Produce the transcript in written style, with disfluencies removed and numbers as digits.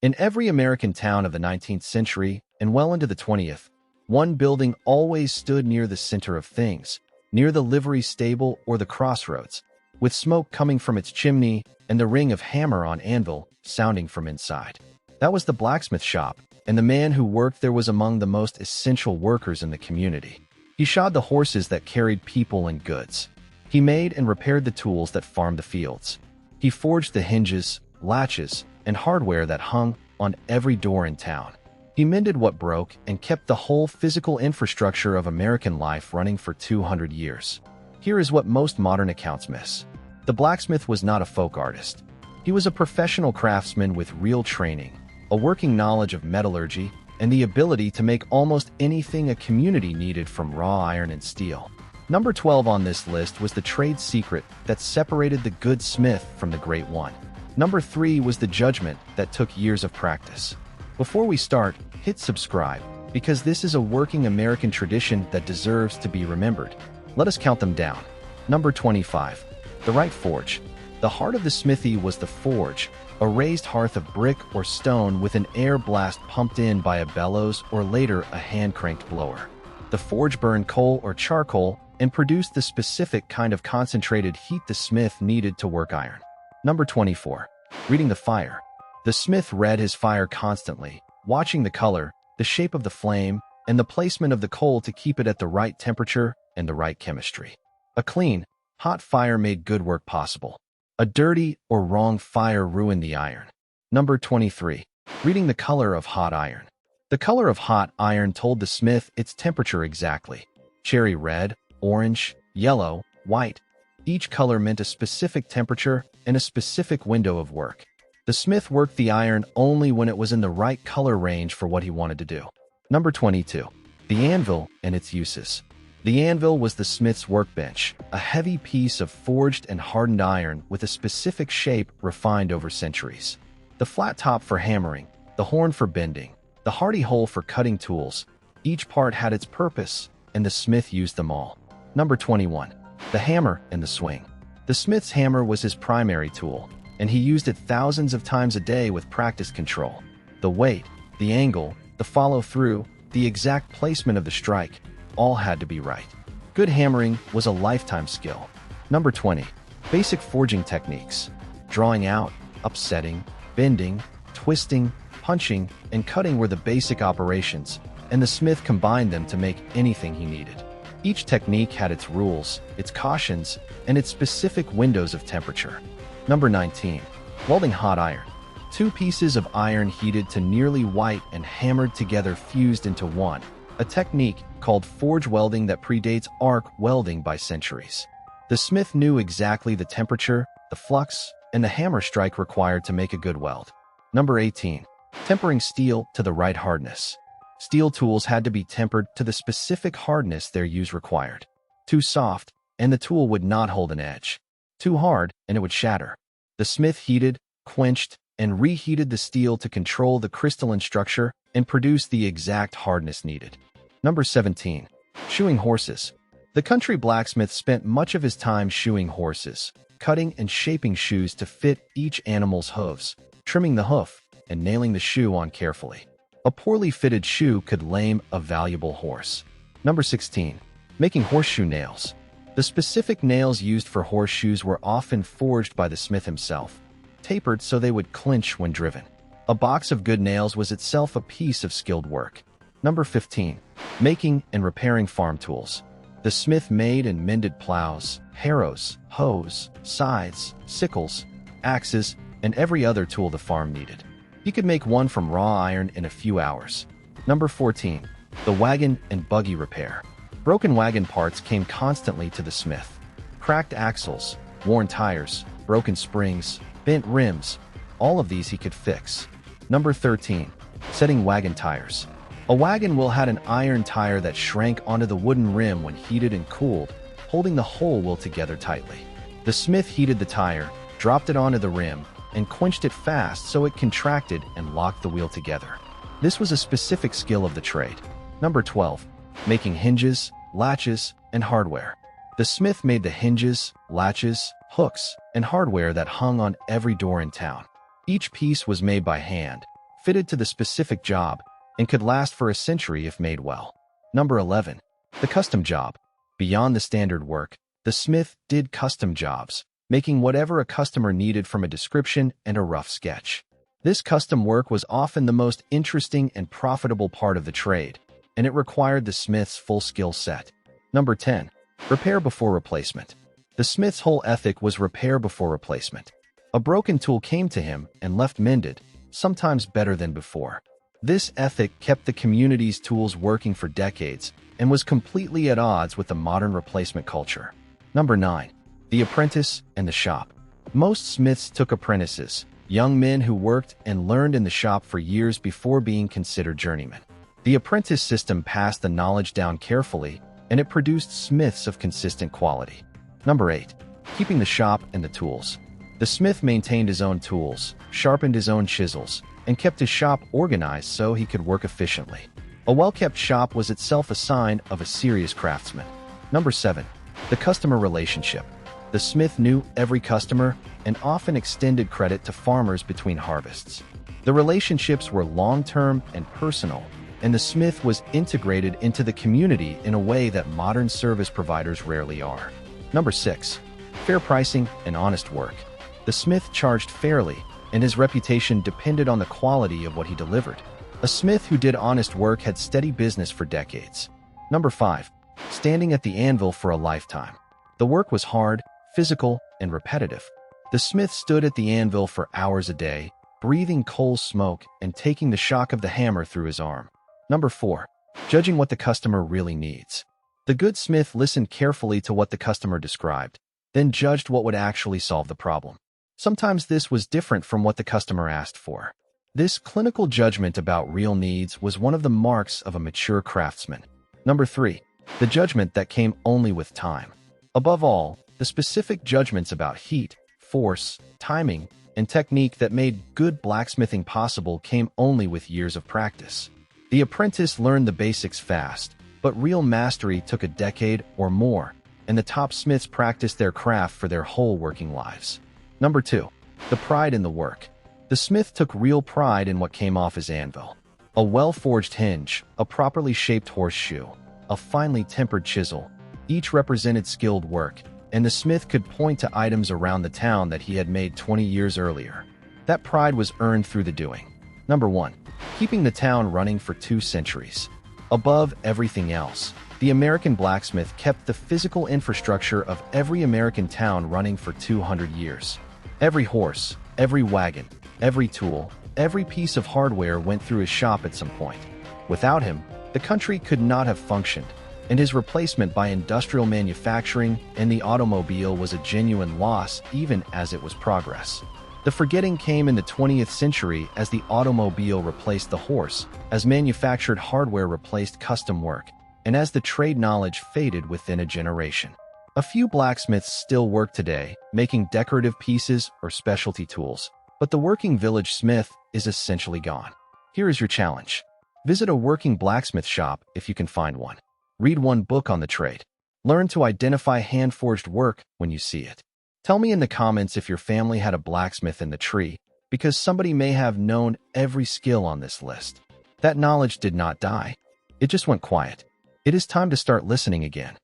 In every American town of the 19th century and well into the 20th, one building always stood near the center of things, near the livery stable or the crossroads, with smoke coming from its chimney and the ring of hammer on anvil sounding from inside. That was the blacksmith shop, and the man who worked there was among the most essential workers in the community. He shod the horses that carried people and goods. He made and repaired the tools that farmed the fields. He forged the hinges, latches, and hardware that hung on every door in town. He mended what broke and kept the whole physical infrastructure of American life running for 200 years. Here is what most modern accounts miss. The blacksmith was not a folk artist. He was a professional craftsman with real training, a working knowledge of metallurgy, and the ability to make almost anything a community needed from raw iron and steel. Number 12 on this list was the trade secret that separated the good smith from the great one. Number 3 was the judgment that took years of practice. Before we start, hit subscribe, because this is a working American tradition that deserves to be remembered. Let us count them down. Number 25. The right forge. The heart of the smithy was the forge, a raised hearth of brick or stone with an air blast pumped in by a bellows or later a hand-cranked blower. The forge burned coal or charcoal and produced the specific kind of concentrated heat the smith needed to work iron. Number 24. Reading the fire. The smith read his fire constantly, watching the color, the shape of the flame, and the placement of the coal to keep it at the right temperature and the right chemistry. A clean, hot fire made good work possible. A dirty or wrong fire ruined the iron. Number 23. Reading the color of hot iron. The color of hot iron told the smith its temperature exactly. Cherry red, orange, yellow, white. Each color meant a specific temperature and a specific window of work. The smith worked the iron only when it was in the right color range for what he wanted to do. Number 22. The anvil and its uses. The anvil was the smith's workbench, a heavy piece of forged and hardened iron with a specific shape refined over centuries. The flat top for hammering, the horn for bending, the hardy hole for cutting tools. Each part had its purpose, and the smith used them all. Number 21. The hammer and the swing. The smith's hammer was his primary tool, and he used it thousands of times a day with practice control. The weight, the angle, the follow-through, the exact placement of the strike, all had to be right. Good hammering was a lifetime skill. Number 20. Basic forging techniques. Drawing out, upsetting, bending, twisting, punching, and cutting were the basic operations, and the smith combined them to make anything he needed. Each technique had its rules, its cautions, and its specific windows of temperature. Number 19. Welding hot iron. Two pieces of iron heated to nearly white and hammered together fused into one, a technique called forge welding that predates arc welding by centuries. The smith knew exactly the temperature, the flux, and the hammer strike required to make a good weld. Number 18. Tempering steel to the right hardness. Steel tools had to be tempered to the specific hardness their use required. Too soft, and the tool would not hold an edge. Too hard, and it would shatter. The smith heated, quenched, and reheated the steel to control the crystalline structure and produce the exact hardness needed. Number 17. Shoeing horses. The country blacksmith spent much of his time shoeing horses, cutting and shaping shoes to fit each animal's hooves, trimming the hoof, and nailing the shoe on carefully. A poorly fitted shoe could lame a valuable horse. Number 16. Making horseshoe nails. The specific nails used for horseshoes were often forged by the smith himself, tapered so they would clinch when driven. A box of good nails was itself a piece of skilled work. Number 15. Making and repairing farm tools. The smith made and mended plows, harrows, hoes, scythes, sickles, axes, and every other tool the farm needed. He could make one from raw iron in a few hours. Number 14. The wagon and buggy repair. Broken wagon parts came constantly to the smith. Cracked axles, worn tires, broken springs, bent rims, all of these he could fix. Number 13. Setting wagon tires. A wagon wheel had an iron tire that shrank onto the wooden rim when heated and cooled, holding the whole wheel together tightly. The smith heated the tire, dropped it onto the rim, and quenched it fast so it contracted and locked the wheel together. This was a specific skill of the trade. Number 12. Making hinges, latches, and hardware. The smith made the hinges, latches, hooks, and hardware that hung on every door in town. Each piece was made by hand, fitted to the specific job, and could last for a century if made well. Number 11. The custom job. Beyond the standard work, the smith did custom jobs, making whatever a customer needed from a description and a rough sketch. This custom work was often the most interesting and profitable part of the trade, and it required the smith's full skill set. Number 10. Repair before replacement. The smith's whole ethic was repair before replacement. A broken tool came to him and left mended, sometimes better than before. This ethic kept the community's tools working for decades and was completely at odds with the modern replacement culture. Number 9. The apprentice and the shop. Most smiths took apprentices, young men who worked and learned in the shop for years before being considered journeymen. The apprentice system passed the knowledge down carefully, and it produced smiths of consistent quality. Number 8. Keeping the shop and the tools. The smith maintained his own tools, sharpened his own chisels, and kept his shop organized so he could work efficiently. A well-kept shop was itself a sign of a serious craftsman. Number 7. The customer relationship. The smith knew every customer and often extended credit to farmers between harvests. The relationships were long-term and personal, and the smith was integrated into the community in a way that modern service providers rarely are. Number 6. Fair pricing and honest work. The smith charged fairly, and his reputation depended on the quality of what he delivered. A smith who did honest work had steady business for decades. Number 5. Standing at the anvil for a lifetime. The work was hard, physical, and repetitive. The smith stood at the anvil for hours a day, breathing coal smoke and taking the shock of the hammer through his arm. Number 4. Judging what the customer really needs. The good smith listened carefully to what the customer described, then judged what would actually solve the problem. Sometimes this was different from what the customer asked for. This clinical judgment about real needs was one of the marks of a mature craftsman. Number 3. The judgment that came only with time. Above all, the specific judgments about heat, force, timing, and technique that made good blacksmithing possible came only with years of practice. The apprentice learned the basics fast, but real mastery took a decade or more, and the top smiths practiced their craft for their whole working lives. Number 2. The pride in the work. The smith took real pride in what came off his anvil. A well-forged hinge, a properly shaped horseshoe, a finely tempered chisel, each represented skilled work, and the smith could point to items around the town that he had made 20 years earlier. That pride was earned through the doing. Number 1. Keeping the town running for 2 centuries. Above everything else, the American blacksmith kept the physical infrastructure of every American town running for 200 years. Every horse, every wagon, every tool, every piece of hardware went through his shop at some point. Without him, the country could not have functioned, and his replacement by industrial manufacturing and the automobile was a genuine loss even as it was progress. The forgetting came in the 20th century as the automobile replaced the horse, as manufactured hardware replaced custom work, and as the trade knowledge faded within a generation. A few blacksmiths still work today, making decorative pieces or specialty tools, but the working village smith is essentially gone. Here is your challenge. Visit a working blacksmith shop if you can find one. Read one book on the trade. Learn to identify hand-forged work when you see it. Tell me in the comments if your family had a blacksmith in the tree, because somebody may have known every skill on this list. That knowledge did not die. It just went quiet. It is time to start listening again.